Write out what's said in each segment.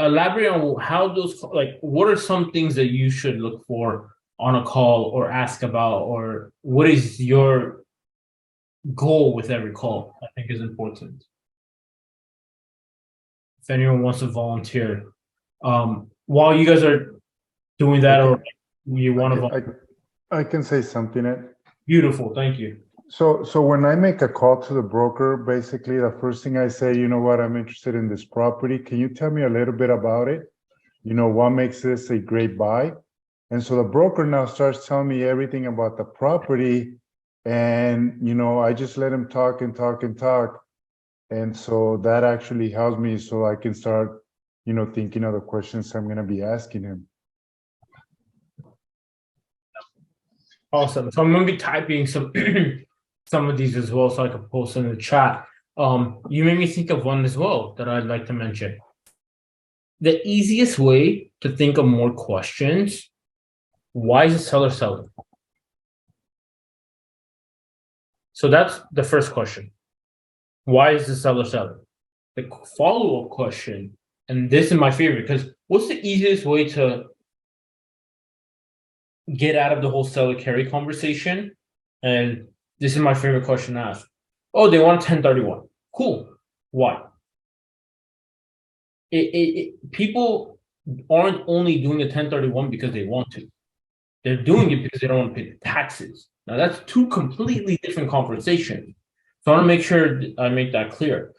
elaborate on how those, like, what are some things that you should look for on a call or ask about, or what is your goal with every call? I think is important. If anyone wants to volunteer, while you guys are doing I that, can, or you I want to can, volunteer, I can say something, Ed. beautiful. Thank you. So when I make a call to the broker, basically the first thing I say, you know what, I'm interested in this property. Can you tell me a little bit about it? You know, what makes this a great buy? And so the broker now starts telling me everything about the property. And, you know, I just let him talk and talk and talk. And so that actually helps me so I can start, you know, thinking of the questions I'm going to be asking him. Awesome. So I'm going to be typing some some of these as well, so I can post in the chat. You made me think of one as well that I'd like to mention. The easiest way to think of more questions: why is the seller selling? So that's the first question. Why is the seller selling? The follow-up question, and this is my favorite, because what's the easiest way to get out of the whole seller carry conversation? And this is my favorite question to ask. Oh, they want 1031. Cool. Why? People aren't only doing a 1031 because they want to. They're doing it because they don't want to pay the taxes. Now, that's two completely different conversations. So I want to make sure I make that clear.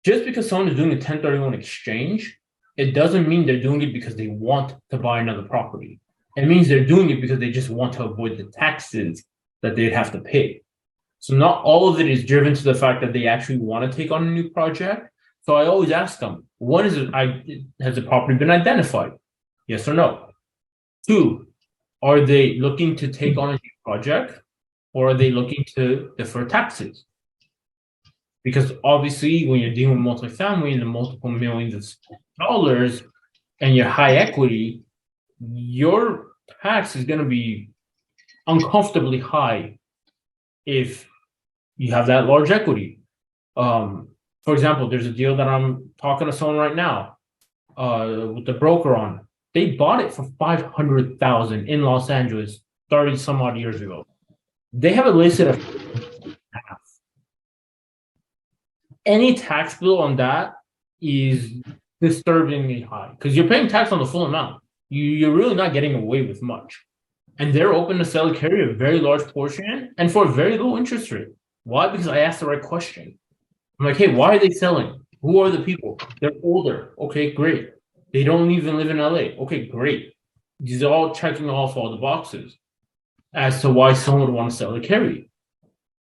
Just because someone is doing a 1031 exchange, it doesn't mean they're doing it because they want to buy another property. It means they're doing it because they just want to avoid the taxes that they'd have to pay. So not all of it is driven to the fact that they actually want to take on a new project. So I always ask them, one is has the property been identified? Yes or no? Two, are they looking to take on a new project, or are they looking to defer taxes? Because obviously, when you're dealing with multifamily and the multiple millions of dollars and your high equity, your tax is going to be uncomfortably high if you have that large equity. For example, there's a deal that I'm talking to someone right now, with the broker on. They bought it for $500,000 in Los Angeles 30 some odd years ago. They have it listed at half. Any tax bill on that is disturbingly high because you're paying tax on the full amount. You're really not getting away with much. And they're open to sell carry a very large portion and for a very low interest rate. Why? Because I asked the right question. I'm like, hey, why are they selling? Who are the people? They're older. Okay, great. They don't even live in LA. Okay, great. These are all checking off all the boxes as to why someone would want to sell a carry.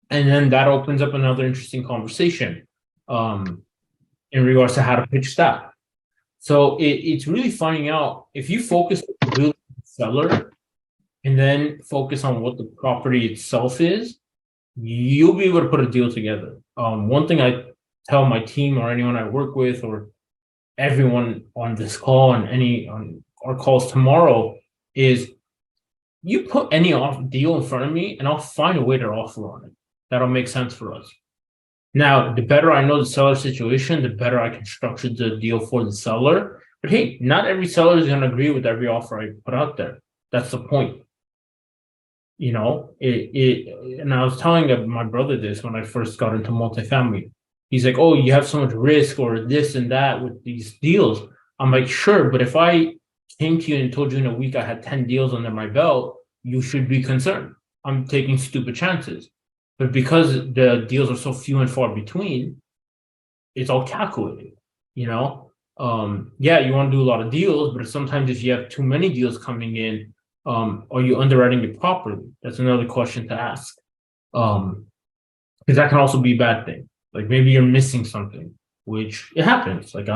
And then that opens up another interesting conversation in regards to how to pitch that. So it's really finding out if you focus really on the seller and then focus on what the property itself is, you'll be able to put a deal together. One thing I tell my team or anyone I work with or everyone on this call and any on our calls tomorrow is you put any off deal in front of me and I'll find a way to offer on it. That'll make sense for us. Now, the better I know the seller situation, the better I can structure the deal for the seller. But hey, not every seller is going to agree with every offer I put out there. That's the point. You know, and I was telling my brother this when I first got into multifamily. He's like, oh, you have so much risk or this and that with these deals. I'm like, sure, but if I came to you and told you in a week I had 10 deals under my belt, you should be concerned. I'm taking stupid chances. But because the deals are so few and far between, it's all calculated, you know? Yeah, you want to do a lot of deals, but sometimes if you have too many deals coming in, are you underwriting it properly? That's another question to ask. Because that can also be a bad thing. Like maybe you're missing something, which it happens. Like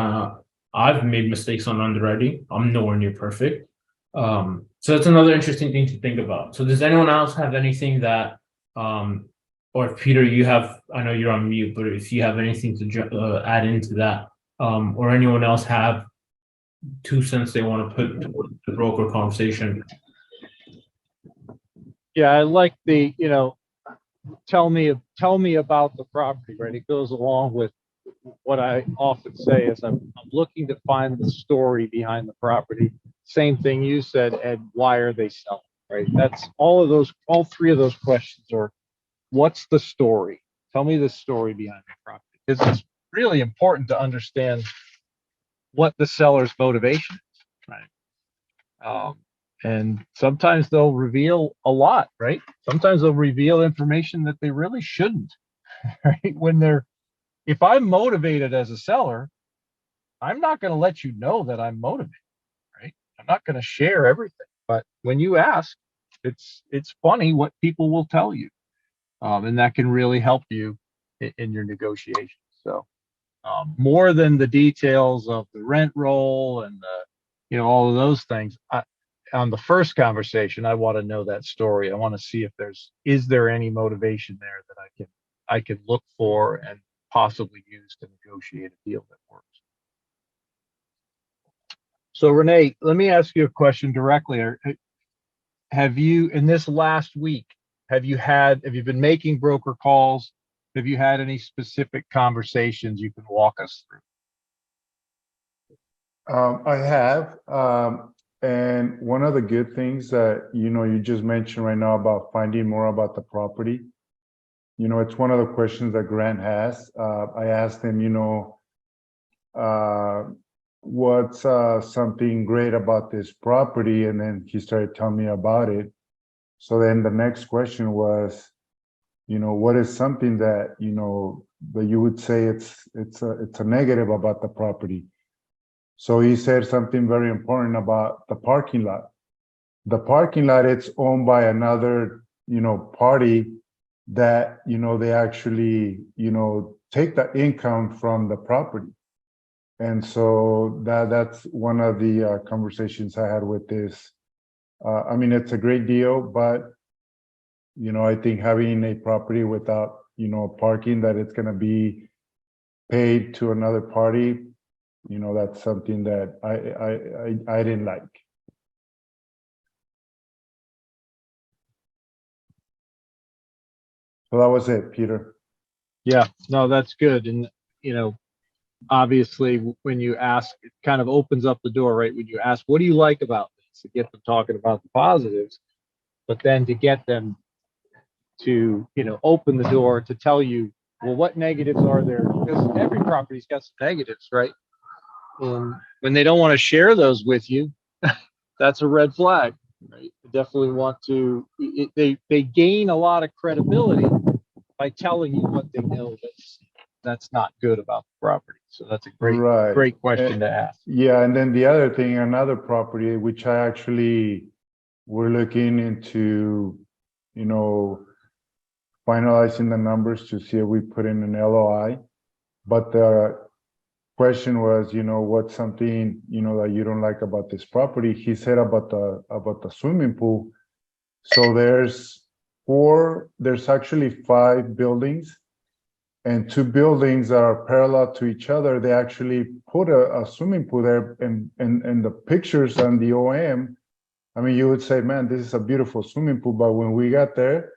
I've made mistakes on underwriting. I'm nowhere near perfect. So that's another interesting thing to think about. So does anyone else have anything that, or if Peter, you have, I know you're on mute, but if you have anything to add into that, or anyone else have 2 cents they want to put toward the broker conversation. Yeah, I like the, tell me about the property, right? It goes along with what I often say is I'm looking to find the story behind the property. Same thing you said, Ed, why are they selling, right? That's all three of those questions are, what's the story? Tell me the story behind the property. Because it's really important to understand what the seller's motivation is, right? And sometimes they'll reveal a lot, right? Sometimes they'll reveal information that they really shouldn't, right? If I'm motivated as a seller, I'm not going to let you know that I'm motivated, right? I'm not going to share everything. But when you ask, it's funny what people will tell you, and that can really help you in your negotiations. So more than the details of the rent roll and all of those things. On the first conversation, I want to know that story. I want to see if is there any motivation there that I can look for and possibly use to negotiate a deal that works. So Renee, let me ask you a question directly. Have you, in this last week, have you been making broker calls? Have you had any specific conversations you can walk us through? I have, and one of the good things that, you just mentioned right now about finding more about the property, it's one of the questions that Grant has. I asked him, what's something great about this property? And then he started telling me about it. So then the next question was, what is something that, that you would say it's a negative about the property? So he said something very important about the parking lot. The parking lot, it's owned by another, party that, they actually, take the income from the property. And so that's one of the conversations I had with this. I mean, it's a great deal, but, I think having a property without, parking that it's going to be paid to another party, that's something that I didn't like. So that was it, Peter. Yeah, no, that's good. And, obviously when you ask, it kind of opens up the door, right? When you ask, what do you like about this? To get them talking about the positives, but then to get them to, open the door to tell you, well, what negatives are there? Because every property's got some negatives, right? And when they don't want to share those with you, that's a red flag, right? You definitely want to, they gain a lot of credibility by telling you what they know that's not good about the property. So that's a great question to ask. Yeah, and then the other thing, another property, which I actually were looking into, finalizing the numbers to see if we put in an LOI. But the question was, what's something, that you don't like about this property? He said about the swimming pool. So there's actually 5 buildings, and 2 buildings that are parallel to each other. They actually put a swimming pool there, and the pictures on the OM, I mean, you would say, man, this is a beautiful swimming pool. But when we got there,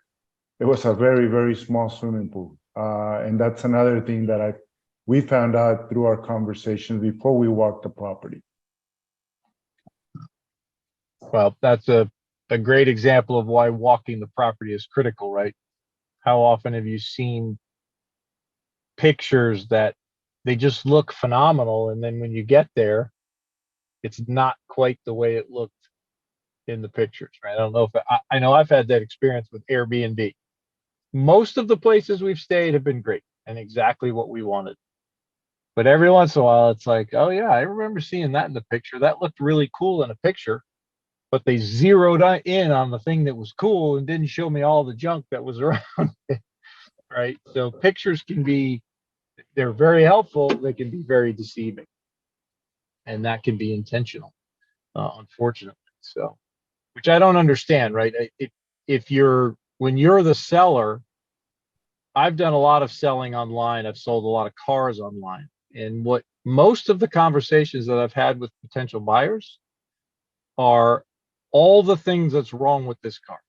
it was a very, very small swimming pool. And that's another thing that we found out through our conversations before we walked the property. Well, that's a great example of why walking the property is critical, right? How often have you seen pictures that they just look phenomenal, and then when you get there, it's not quite the way it looked in the pictures, right? I don't know if I know I've had that experience with Airbnb. Most of the places we've stayed have been great and exactly what we wanted. But every once in a while, it's like, oh yeah, I remember seeing that in the picture. That looked really cool in a picture, but they zeroed in on the thing that was cool and didn't show me all the junk that was around it, right? So pictures they're very helpful. They can be very deceiving, and that can be intentional, unfortunately. So, which I don't understand, right? When you're the seller, I've done a lot of selling online. I've sold a lot of cars online. And what most of the conversations that I've had with potential buyers are all the things that's wrong with this car.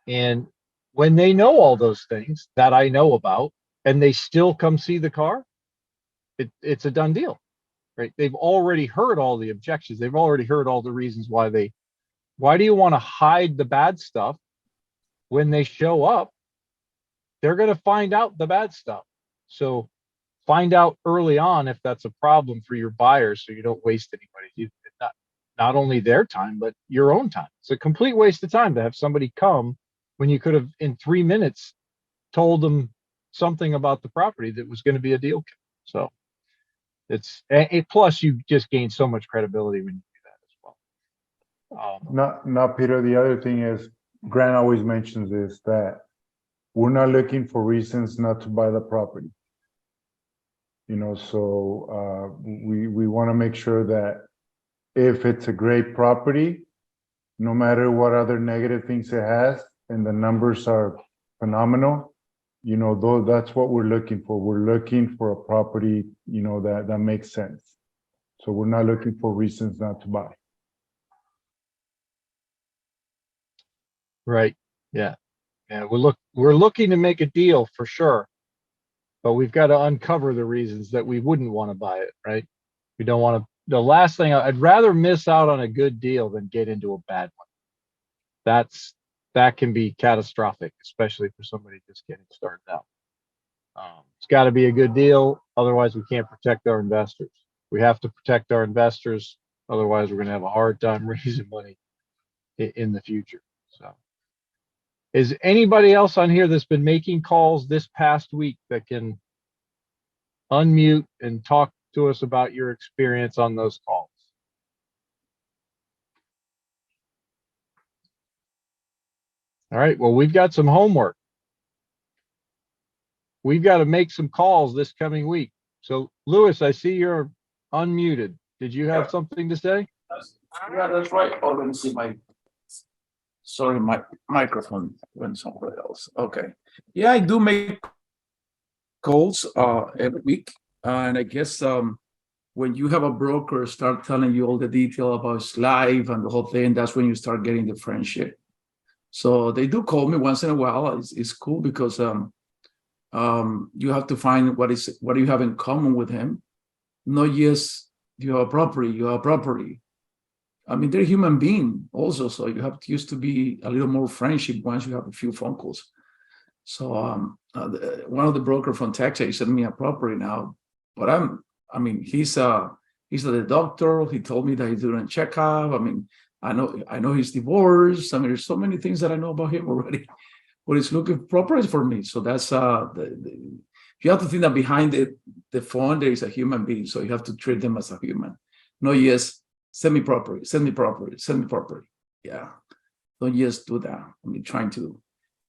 And when they know all those things that I know about, and they still come see the car, it's a done deal, right? They've already heard all the objections. They've already heard all the reasons why do you want to hide the bad stuff? When they show up, they're going to find out the bad stuff. So find out early on if that's a problem for your buyers, so you don't waste anybody. Not only their time, but your own time. It's a complete waste of time to have somebody come when you could have, in 3 minutes, told them something about the property that was going to be a deal killer. So it's plus you just gain so much credibility when you do that as well. Now, Peter, the other thing is, Grant always mentions this, that we're not looking for reasons not to buy the property. So we want to make sure that if it's a great property, no matter what other negative things it has, and the numbers are phenomenal, though that's what we're looking for. We're looking for a property, that makes sense. So we're not looking for reasons not to buy. Right. Yeah. Yeah. We're looking to make a deal for sure, but we've got to uncover the reasons that we wouldn't want to buy it. Right. We don't want to. The last thing, I'd rather miss out on a good deal than get into a bad one. That can be catastrophic, especially for somebody just getting started out. It's got to be a good deal. Otherwise, we can't protect our investors. We have to protect our investors. Otherwise, we're going to have a hard time raising money in the future. So, is anybody else on here that's been making calls this past week that can unmute and talk to us about your experience on those calls? All right, well, we've got some homework. We've got to make some calls this coming week. So, Louis, I see you're unmuted. Did you have something to say? Yeah, that's right. Oh, let me see sorry, my microphone went somewhere else. Okay. Yeah, I do make calls every week. And I guess when you have a broker start telling you all the detail about his life and the whole thing, that's when you start getting the friendship. So they do call me once in a while. It's cool because you have to find what do you have in common with him. Not just you have a property. I mean, they're human being also, so you have to used to be a little more friendship once you have a few phone calls. So one of the broker from Texas sent me a property now, but he's the doctor. He told me that he's doing a checkup. I mean, I know he's divorced. I mean, there's so many things that I know about him already, but he's looking for properties for me. So that's you have to think that behind the phone there is a human being. So you have to treat them as a human. No, yes, send me property. Yeah, don't just do that. I mean, trying to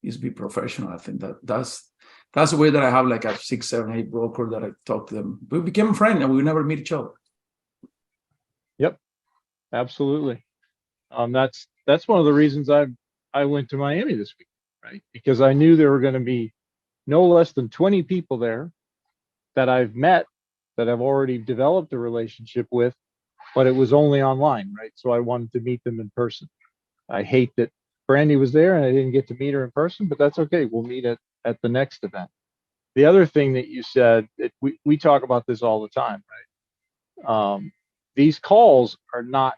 just be professional. I think that's the way that I have like a 6, 7, 8 broker that I talk to them. We became friends and we never meet each other. Yep, absolutely. That's one of the reasons I went to Miami this week, right? Because I knew there were going to be no less than 20 people there that I've met, that I've already developed a relationship with, but it was only online, right? So I wanted to meet them in person. I hate that Brandy was there and I didn't get to meet her in person, but that's okay. We'll meet at the next event. The other thing that you said, we talk about this all the time, right? These calls are not,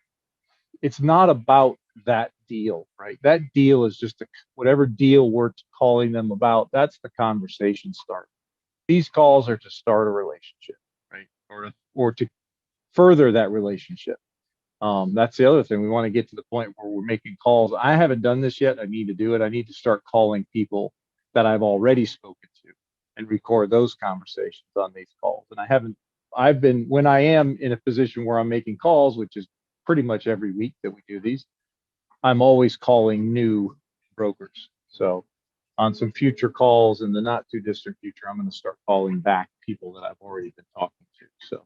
it's not about that deal, right? That deal is just whatever deal we're calling them about, that's the conversation start. These calls are to start a relationship, right? Or to further that relationship. That's the other thing. We want to get to the point where we're making calls. I haven't done this yet. I need to do it. I need to start calling people that I've already spoken to and record those conversations on these calls. And when I am in a position where I'm making calls, which is pretty much every week that we do these, I'm always calling new brokers. So on some future calls in the not too distant future, I'm going to start calling back people that I've already been talking to. So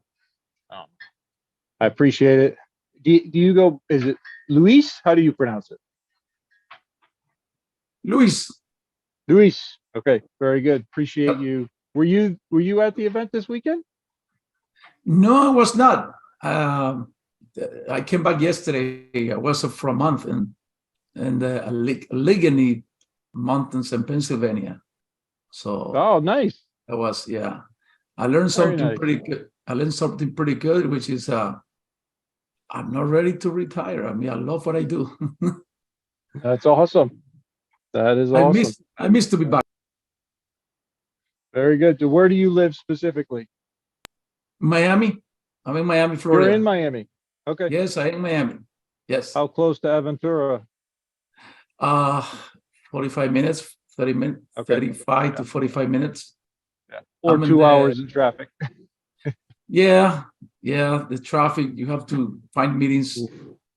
I appreciate it. Do you go, is it Luis? How do you pronounce it? Luis. Okay, very good. Appreciate you. Were you at the event this weekend? No, I was not. I came back yesterday. I was for a month in Allegheny Mountains in Pennsylvania. So oh, nice. That was, yeah. I learned Very something nice. pretty good. I learned something pretty good, which is I'm not ready to retire. I mean, I love what I do. That's awesome. That is awesome. I miss to be back. Very good. So where do you live specifically? Miami. I'm in Miami, Florida. You're in Miami. Okay. Yes, I am in Miami. Yes. How close to Aventura? 45 minutes, 30 minutes, Okay. 35 to 45 minutes. Yeah. Or I'm in 2 hours in traffic. Yeah, the traffic, you have to find meetings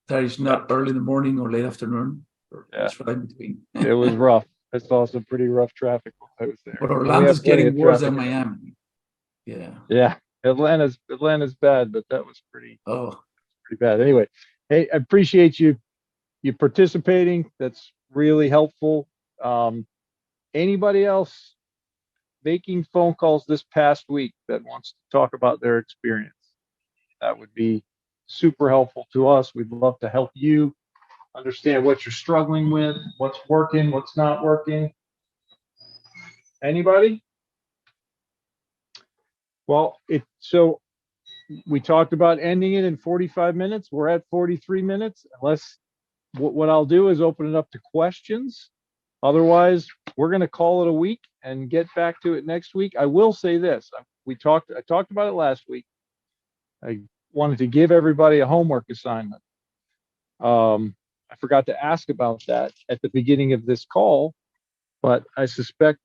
that is not early in the morning or late afternoon. Yeah. It's right in between. It was rough. I saw some pretty rough traffic while I was there. But We Orlando's have plenty getting of worse than traffic. Miami. Yeah. Yeah. Atlanta's bad, but that was pretty Oh, bad. Anyway, hey, I appreciate you participating. That's really helpful. Anybody else making phone calls this past week that wants to talk about their experience? That would be super helpful to us. We'd love to help you understand what you're struggling with, what's working, what's not working. Anybody? Well, so we talked about ending it in 45 minutes. We're at 43 minutes. Unless what I'll do is open it up to questions. Otherwise, we're going to call it a week and get back to it next week. I will say this. I talked about it last week. I wanted to give everybody a homework assignment. I forgot to ask about that at the beginning of this call, but I suspect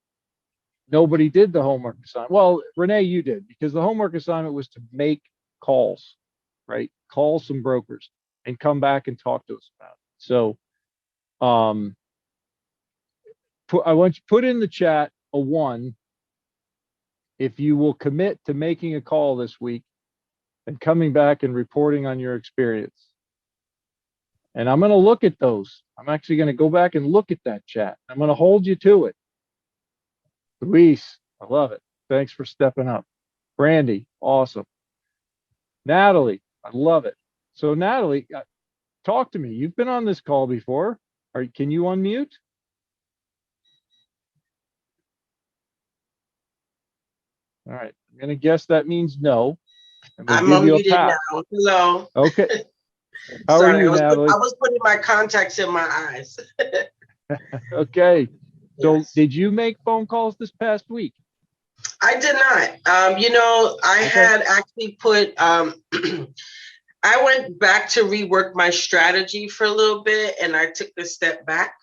nobody did the homework assignment. Well, Renee, you did, because the homework assignment was to make calls, right? Call some brokers and come back and talk to us about it. So, I want you to put in the chat a 1 if you will commit to making a call this week and coming back and reporting on your experience. And I'm going to look at those. I'm actually going to go back and look at that chat. I'm going to hold you to it. Luis, I love it. Thanks for stepping up. Brandy, awesome. Natalie, I love it. So Natalie, talk to me. You've been on this call before. Can you unmute? All right. I'm going to guess that means no. I'm unmuted now. Hello. Okay. How are you, Natalie? I was putting my contacts in my eyes. Okay. So Yes. did you make phone calls this past week? I did not. I had actually put, I went back to rework my strategy for a little bit and I took a step back.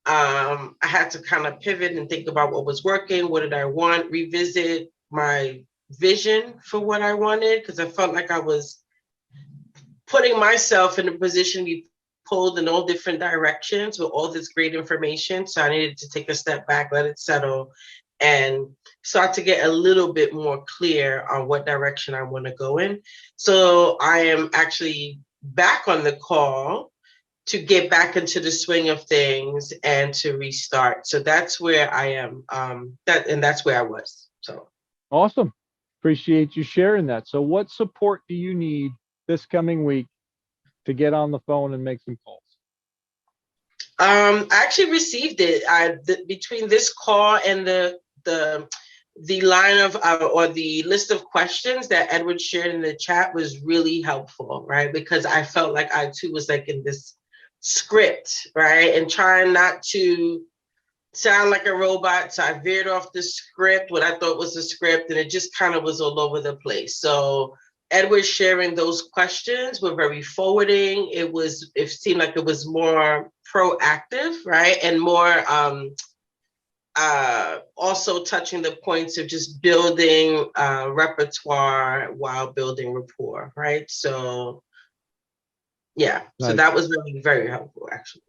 I had to kind of pivot and think about what was working. What did I want? Revisit my vision for what I wanted, because I felt like I was putting myself in a position to be pulled in all different directions with all this great information. So I needed to take a step back, let it settle, and start to get a little bit more clear on what direction I want to go in. So I am actually back on the call to get back into the swing of things and to restart. So that's where I am. That's where I was. So Awesome. Appreciate you sharing that. So what support do you need this coming week to get on the phone and make some calls? I actually received it. Between this call and the line of or the list of questions that Edward shared in the chat was really helpful, right? Because I felt like I too was like in this script, right? And trying not to sound like a robot. So I veered off the script, what I thought was the script, and it just kind of was all over the place. So Edward sharing those questions were very forwarding. It seemed like it was more proactive, right? And more also touching the points of just building repertoire while building rapport, right? So yeah, Nice. So that was really very helpful, actually.